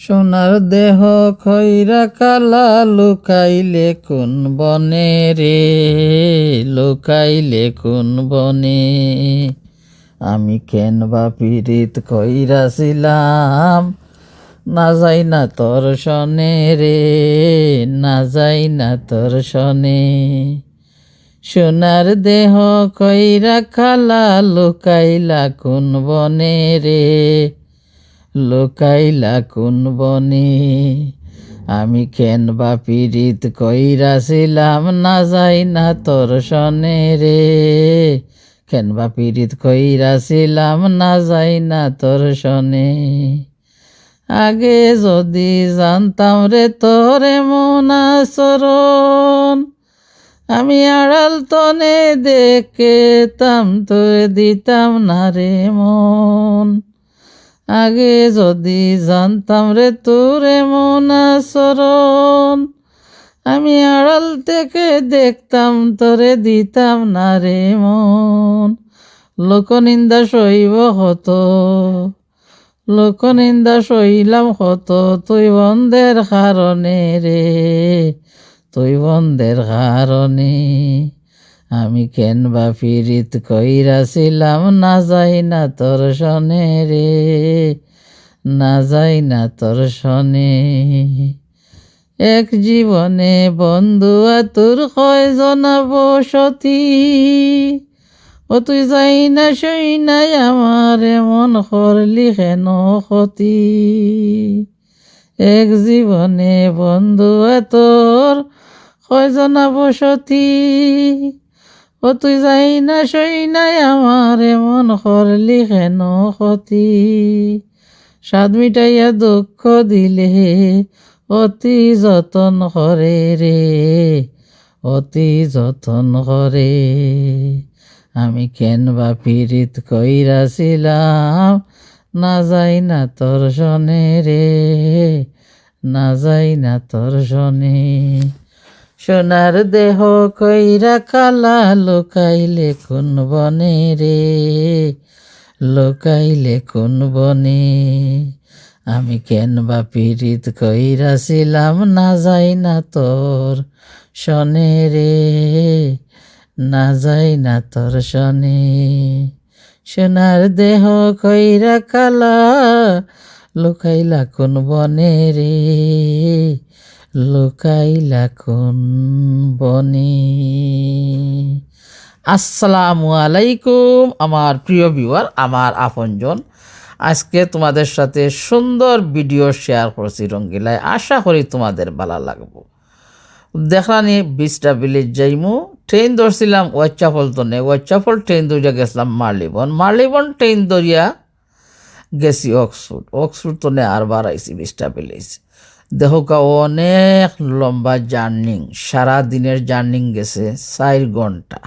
সোনার দেহ খৈরা কালা লুকাইলে কোন বনে রে, লুকাইলে কোন বনে। আমি কেন বা পীড়িত কইরাছিলাম, না যাই না তোর সনে রে, না যাই না তোর সনে। সোনার দেহ কইরা খালা লুকাইলা কোন বনে রে, লুকাইলা কোন বনে। আমি কেন বা পীড়িত কইরাছিলাম, না যাই না তোর সনে রে, কেন বা পীড়িত কইরাছিলাম, না যাই না তোর সনে। আগে যদি জানতাম রে তোর এমন আচরণ, আমি আড়াল তনে দেখতাম তোর দিতাম না রে মন। আগে যদি জানতাম রে তোর এমন আচরণ, আমি আড়াল থেকে দেখতাম তোরে দিতাম না রে মন। লোকনিন্দা সইব হত, লোকনিন্দা সইলাম হত, তুই বন্ধের কারণে রে, তুই বন্ধের কারণে। আমি কেন বা পীড়িত কইরাছিলাম, না যাই না তোর সনে রে, না যাই না তোর সনে। এক জীবনে বন্ধু তোর কয়জনা বসতি, ও তুই যাই না সই নাই আমার এমন করলি কেন ক্ষতি। এক জীবনে বন্ধু তোর কয়জনা বসতি, ও তুই যাই না সই নাই আমার এমন করলি কেন ক্ষতি। স্বাদ মিটাইয়া দুঃখ দিলে অতি যতন করে রে, অতি যতন করে। আমি কেন বা পীড়িত কইরাছিলাম, না যাই না তোর সনে রে, না যাই না তোর সনে। সোনার দেহ কইরা কালা লুকাইলে কোন বনে রে, লুকাইলে কোন বনে। আমি কেন বা পীড়িত কইরাছিলাম, না যাই না তোর সনে রে, না যাই না তোর সনে। সোনার দেহ কইরা কালা লুকাইলা কোন বনে রে, লুকাইলা কোন বনে। আসসালামু আলাইকুম আমার প্রিয় ভিউয়ার, আমার আপনজন। আজকে তোমাদের সাথে সুন্দর ভিডিও শেয়ার করছি রঙ্গিলায়, আশা করি তোমাদের ভালো লাগবো। দেখলানি 20টা ভিলেজ যাইমু, ট্রেন ধরছিলাম ওয়াইচাপল তনে, ওয়াইচাপল ট্রেন ধরিয়া গেছিলাম মার্লিবন, মার্লিবন ট্রেন ধরিয়া গেছি অক্সফোর্ড, অক্সফোর্ড তনে আর বার আইছি 20টা ভিলেজ। দেখোকা অনেক লম্বা জার্নিং, সারা দিনের জার্নিং গেছে 4 ঘন্টা,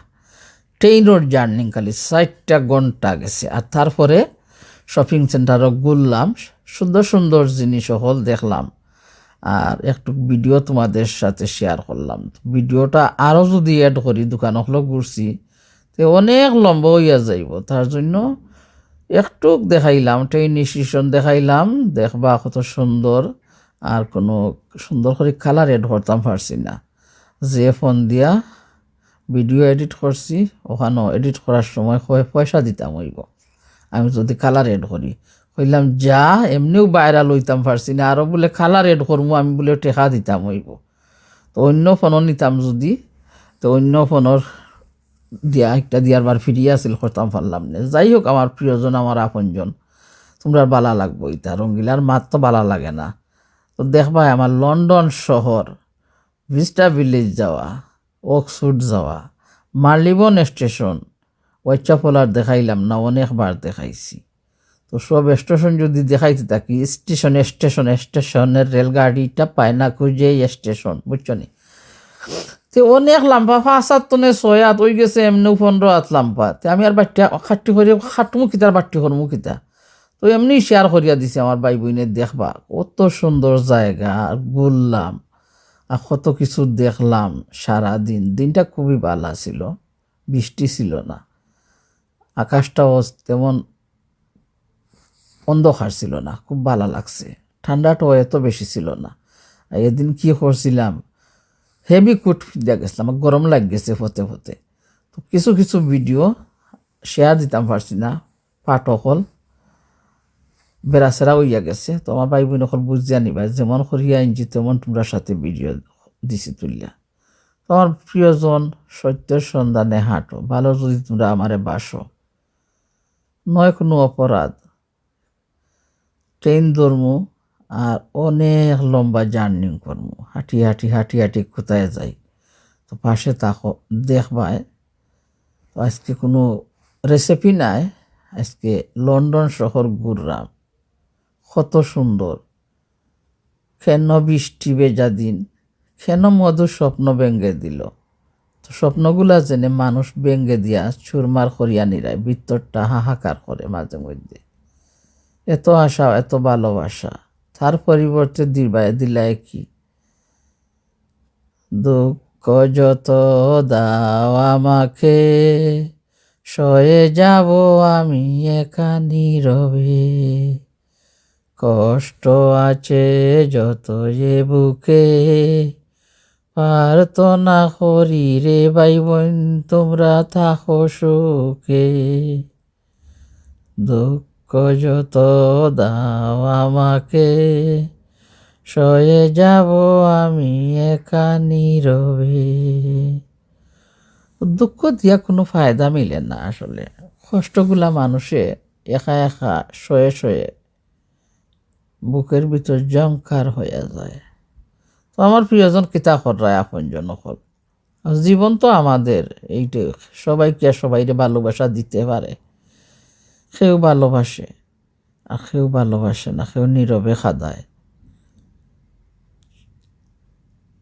ট্রেনের জার্নিং খালি 4টা ঘন্টা গেছে। আর তারপরে শপিং সেন্টারও ঘুরলাম, সুন্দর সুন্দর জিনিস হল দেখলাম, আর একটু ভিডিও তোমাদের সাথে শেয়ার করলাম। ভিডিওটা আরও যদি অ্যাড করি, দোকান হলো ঘুরছি তো অনেক লম্বা হইয়া যাইব, তার জন্য একটু দেখাইলাম, ট্রেন স্টেশন দেখাইলাম, দেখবা কত সুন্দর। আর কোনো সুন্দর করে কালার এড করতাম পারছি না, যে ফোন দিয়া ভিডিও এডিট করছি ওখানেও এডিট করার সময় পয়সা দিতাম হইব আমি যদি কালার এড করি। কইলাম যা, এমনিও ভাইরাল হইতাম পারছি না, আরও বলে কালার এড করবো আমি বলে টেকা দিতাম হইব। তো অন্য ফোনও নিতাম যদি, তো অন্য ফোনের দিয়া একটা দিয়ার বার ফিরিয়ে আসিল, করতাম পারলাম না। যাই হোক, আমার প্রিয়জন, আমার আপনজন, তোমরা বালা লাগবো। ইতা রঙ্গিলার মাত তো বালা লাগে না। তো দেখবা আমার লন্ডন শহর, 20টা ভিলেজ যাওয়া, অক্সফোর্ড যাওয়া, মার্লিবন স্টেশন, ওয়াইচাপল আর দেখাইলাম না, অনেকবার দেখাইছি। তো সব স্টেশন যদি দেখাইতে থাকি, স্টেশন স্টেশন স্টেশনের রেলগাড়িটা পায় না খুঁজে স্টেশন, বুঝছো নি। তো অনেক লম্বা, 5-7 টনে 6 হাত হয়ে গেছে, এমনি 15 হাত লম্বা। তো আমি আর বাট্টা খাট্টি করে খাটমু কিতার বাট্টি করমু কিতা, তো এমনি শেয়ার করিয়া দিছি আমার ভাই বোনের। দেখবা কত সুন্দর জায়গা, ঘুরলাম আর কত কিছু দেখলাম সারা দিন। দিনটা খুবই ভালো ছিল, বৃষ্টি ছিল না, আকাশটাও তেমন অন্ধকার ছিল না, খুব ভালো লাগছে। ঠান্ডাটাও এত বেশি ছিল না। এদিন কি করছিলাম, হেভি কোট দিয়ে গেছিলাম, আমার গরম লাগ গেছে ফতে ফতে। তো কিছু কিছু ভিডিও শেয়ার দিতাম পারছি না, পাঠকল বেড়াচেরা হইয়া গেছে। তো আমার ভাই বোন অকল বুঝিয়া নিবা, যেমন করিয়া আনছি তেমন তোমরা সাথে ভিডিও দিছি তুলিয়া। তো আমার প্রিয়জন সত্যের সন্ধানে হাঁটো, ভালো যদি তোমরা আমারে বাসো, নয় কোনো অপরাধ, ট্রেন ধরমু আর অনেক লম্বা জার্নি করমু, হাঁটি হাঁটি হাঁটি হাঁটি কোথায় যাই। তো পাশে তাকো দেখবায়। তো আজকে কোনো রেসিপি নাই, আজকে লন্ডন শহর ঘুরলাম, কত সুন্দর, কেন বৃষ্টি বেজা দিন, কেন মধু স্বপ্ন ব্যঙ্গে দিল। তো স্বপ্নগুলা জেনে মানুষ ব্যঙ্গে দিয়া চুরমার করিয়া নিরায়, ভিতরটা হাহাকার করে মাঝে মধ্যে। এত আশা এত ভালোবাসা, তার পরিবর্তে দিলায় কি দুঃখ যত দাও আমাকে, সয়ে যাব আমি একা নীরবে, কষ্ট আছে যত যে বুকে, পারতো না করি রে ভাই বোন তোমরা থাকো সুখে, দুঃখ যত দাও আমাকে, সয়ে যাব আমি একা নীরবে। দুঃখ দিয়া কোনো ফায়দা মিলে না আসলে, কষ্টগুলা মানুষে একা একা সয়ে সয়ে বুকের ভিতর জংকার হয়ে যায়। তো আমার প্রিয়জন কিতা করায় আপনজন হল, জীবন তো আমাদের এইটা, সবাইকে সবাইরে ভালোবাসা দিতে পারে, কেউ ভালোবাসে আর কেউ ভালোবাসে না, কেউ নীরবে খাদায়।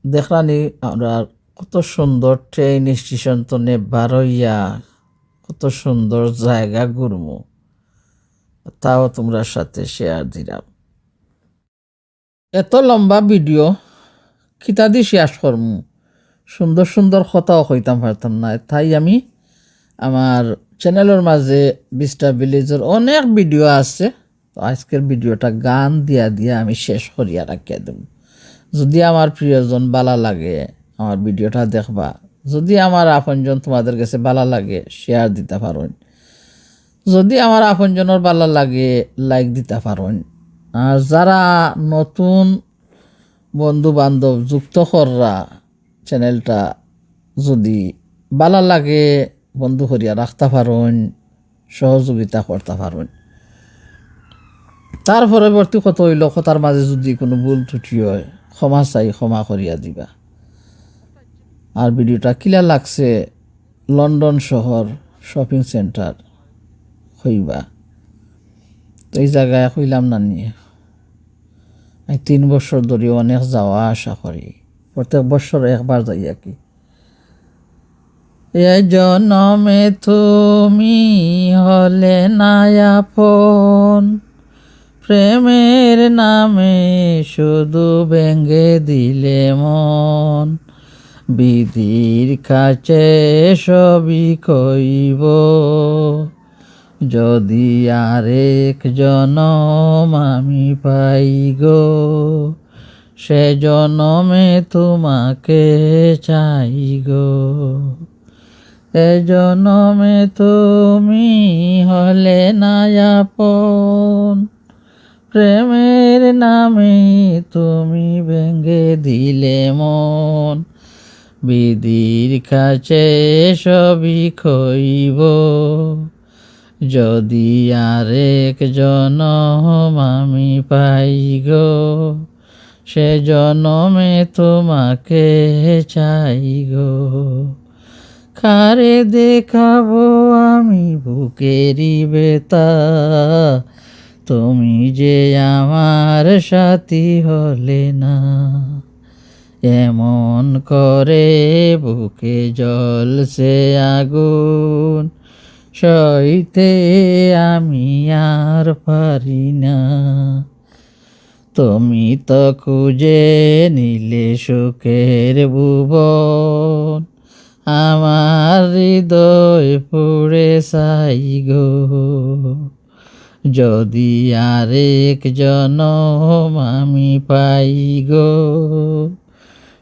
দেখলানি আমরা কত সুন্দর ট্রেন স্টেশন তো নেবার হইয়া কত সুন্দর জায়গা ঘুরমু, তাও তোমরা সাথে শেয়ার দিলাম। এত লম্বা ভিডিও কিতা দি শেয়ার করমু, সুন্দর সুন্দর কথাও কইতাম পারতাম না, তাই আমি আমার চ্যানেলের মাঝে 20টা ভিলেজের অনেক ভিডিও আছে। তো আজকের ভিডিওটা গান দিয়া দিয়া আমি শেষ করিয়া রাখিয়া দেব। যদি আমার প্রিয়জন ভালো লাগে আমার ভিডিওটা দেখবা, যদি আমার আপনজন তোমাদের কাছে ভালো লাগে শেয়ার দিতে পারেন, যদি আমার আপনজনের ভালো লাগে লাইক দিতে পারেন। আর যারা নতুন বন্ধু বান্ধব যুক্ত কররা চ্যানেলটা যদি ভালো লাগে বন্ধু করিয়া রাখতে পারেন, সহযোগিতা করতে পারেন। তার পরবর্তী কত হইল কথার মাঝে যদি কোনো ভুল ত্রুটি হয় ক্ষমা চাই, ক্ষমা করিয়া দিবা। আর ভিডিওটা কিলা লাগছে লন্ডন শহর শপিং সেন্টার হইবা, তো এই জায়গায় হইলাম না নিয়ে আমি 3 বছর ধরে অনেক যাওয়া আসা করি, প্রত্যেক বছর একবার যাই আর কি। এ জনমে তুমি হলে না আপন, প্রেমের নামে শুধু ভেঙে দিলে মন, বিধির কাছে সবই কইব, যদি আরেক জনম আমি পাই গো, সে জনমে তোমাকে চাই গো, এ জনমে তুমি হলে না আপন, প্রেমের নামে তুমি ভেঙে দিলে মন, বিধির কাছে সবই কইব, যদি আরেক জনম আমি পাই গো, সে জনমে তোমাকে চাই গো, কারে দেখাবো আমি বুকেরই বেতা, তুমি যে আমার সাথী হলে না, এমন করে বুকে জ্বলছে আগুন, সইতে আমি আর পারি না, তুমি তো খুঁজে নিলে সুখের ভুবন, আমার হৃদয় পুড়ে ছাই গো, যদি আরেক জনম আমি পাই গো,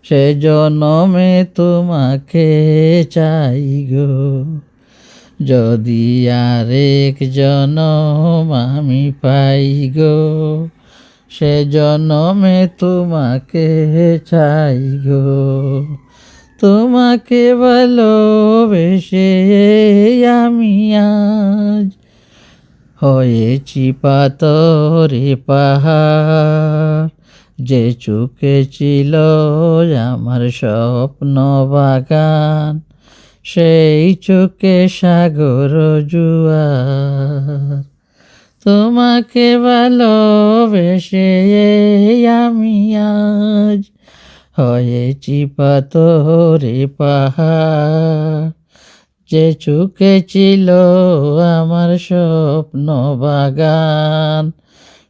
সে জনমে তোমাকে চাই গো। যদি আরেক জনম আমি পাই গো, সে জনমে তোমাকে চাই গো। তোমাকে ভালোবেসে আমি আজ হয়েছি পাথরে পাহাড়, যে চুকে ছিল আমার স্বপ্ন বাগান, সেই চোখে সাগর জুয়ার। তোমাকে ভালোবেসে আমি আজ হয়েছি পাথরে পাহাড়, যে চোখে ছিল আমার স্বপ্ন বাগান,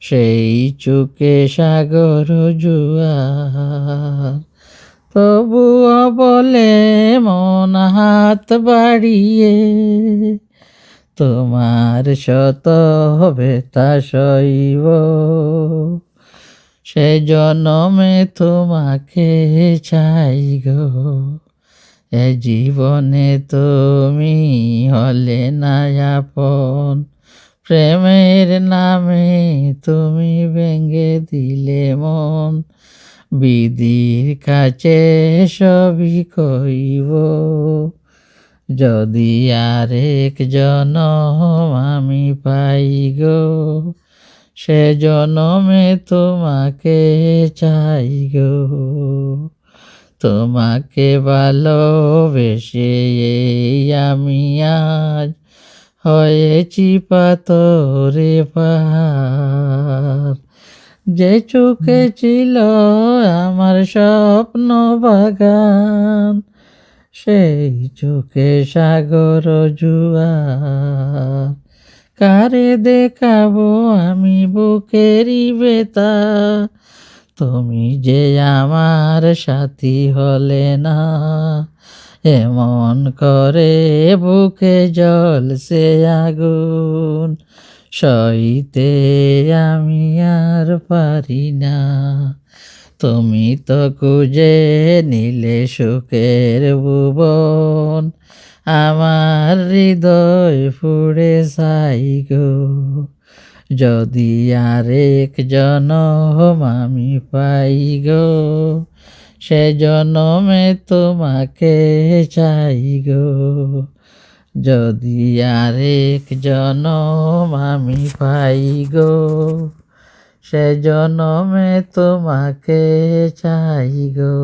সেই চোখে সাগর জুয়ার। তবুও বলে মন হাত বাড়িয়ে, তোমার শত ব্যথা সইব, সে জনমে তোমাকে চাই গো। এ জীবনে তুমি হলে না আপন, প্রেমের নামে তুমি ভেঙে দিলে মন। বিধির কাছে সবই কইব, যদি আরেক জনম আমি পাই গো, সে জনমে তোমাকে চাই গো। তোমাকে ভালোবেসে আমি আজ হয়েছি পাথরে পাহাড়, যে চোখে ছিল আমার স্বপ্ন বাগান, সেই চোখে সাগর জুয়ার। কারে দেখাবো আমি বুকেরই ব্যথা, তুমি যে আমার সাথী হলে না। এমন করে বুকে জ্বলছে আগুন, সইতে আমি আর পারি না। তুমি তো খুঁজে নিলে সুখের ভুবন, আমার হৃদয় পুড়ে ছাই গো। যদি আরেক জনম আমি পাই গো, সে জনমে তোমাকে চাই গো। যদি আরেক জনম আমি পাই গো, সে জনমে তোমাকে চাই গো।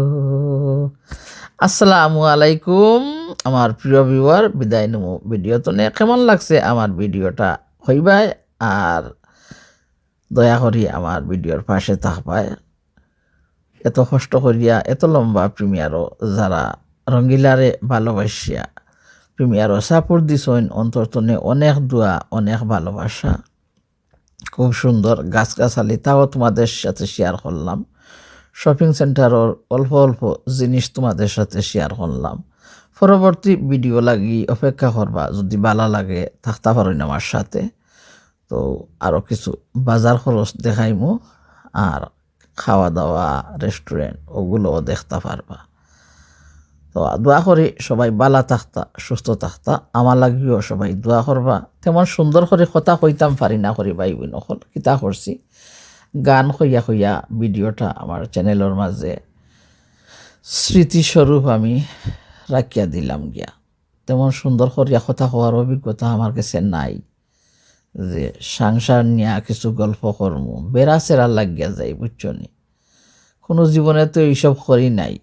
আসসালামু আলাইকুম আমার প্রিয় ভিউয়ার, বিদায় নেব ভিডিও তো কেমন লাগছে আমার ভিডিওটা হইবাই, আর দয়া করি আমার ভিডিওর পাশে থাকবায়। এত কষ্ট করিয়া এত লম্বা প্রিমিয়ারও যারা রঙ্গিলারে ভালোবাসিয়া প্রিমিয়ারও সাপোর্ট দিছেন, অন্তর্তনে অনেক দোয়া অনেক ভালোবাসা। খুব সুন্দর গাছগাছালি, তাও তোমাদের সাথে শেয়ার করলাম। শপিং সেন্টারের অল্প অল্প জিনিস তোমাদের সাথে শেয়ার করলাম। পরবর্তী ভিডিও লাগি অপেক্ষা করবা, যদি ভালো লাগে থাকতে পারেন আমার সাথে। তো আরও কিছু বাজার খরচ দেখাইমু, আর খাওয়া দাওয়া রেস্টুরেন্ট ওগুলোও দেখতে পারবা। তো দোয়া করি সবাই ভালো থাকতা সুস্থ থাকতা, আমার লাগিও সবাই দোয়া করবা। তেমন সুন্দর করে কথা কইতাম পারি না করি ভাই বোন হল, কিতা করছি গান কইয়া কইয়া ভিডিওটা আমার চ্যানেলের মাঝে স্মৃতিস্বরূপ আমি রাখিয়া দিলাম গিয়া। তেমন সুন্দর করিয়া কথা হওয়ার অভিজ্ঞতা আমার কাছে নাই, যে সংসার নিয়ে কিছু গল্প করমু বেড়া চেরা লাগিয়া যাই, বুঝছো নি। কোনো জীবনে তো এইসব করি নাই,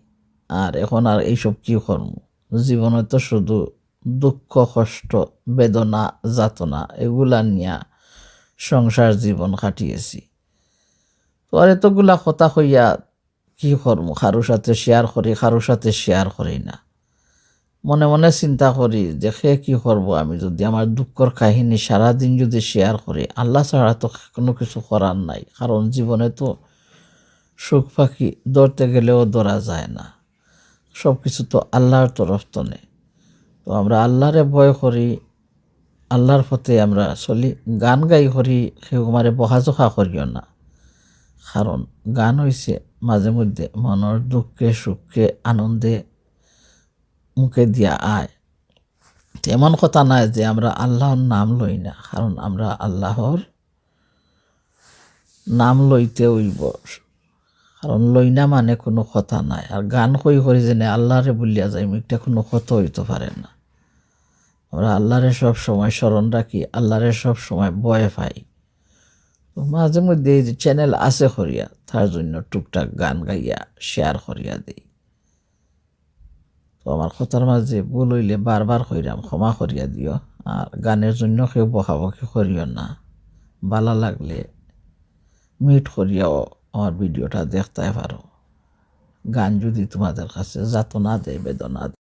আর এখন আর এইসব কি করমু। জীবনে তো শুধু দুঃখ কষ্ট বেদনা যাতনা এগুলা নিয়ে সংসার জীবন কাটিয়েছি। তো আর এতগুলা কথা কইয়া কি করমু, কারোর সাথে শেয়ার করি কারোর সাথে শেয়ার করি না। মনে মনে চিন্তা করি যে সে কী করবো, আমি যদি আমার দুঃখর কাহিনী সারাদিন যদি শেয়ার করি, আল্লাহ ছাড়া তো কোনো কিছু করার নাই। কারণ জীবনে তো সুখ পাখি ধরতে গেলেও ধরা যায় না, সব কিছু তো আল্লাহর তরফ তো নেই। তো আমরা আল্লাহরে ভয় করি, আল্লাহর পথে আমরা চলি। গান গাই করি সেও আমারে বকাঝকা করিও না, কারণ গান হইছে মাঝে মধ্যে মনের দুঃখে সুখে আনন্দে মুখে দিয়া আয়। এমন কথা নাই যে আমরা আল্লাহর নাম লই না, কারণ আমরা আল্লাহর নাম লইতে হইব, কারণ লই না মানে কোনো কথা নাই। আর গান করি যেনে আল্লাহরে বলিয়া যাই এটা কোনো কথা হইতে পারে না। আমরা আল্লাহরে সব সময় স্মরণ রাখি, আল্লাহরে সব সময় ভয় পাই। তো মাঝে মধ্যে এই যে চ্যানেল আছে করিয়া তার জন্য টুকটাক গান গাইয়া শেয়ার করিয়া দিই। তো আমার কথার মাঝে ভুল হইলে বারবার কইরাম, ক্ষমা করিয়া দিও। আর গানের জন্য কেউ বকাবকি করিও না। ভালো লাগলে মিট করিয়াও আমার ভিডিওটা দেখতে পারো। গান যদি তোমাদের কাছে যাতনা দেয়, বেদনা দেয়,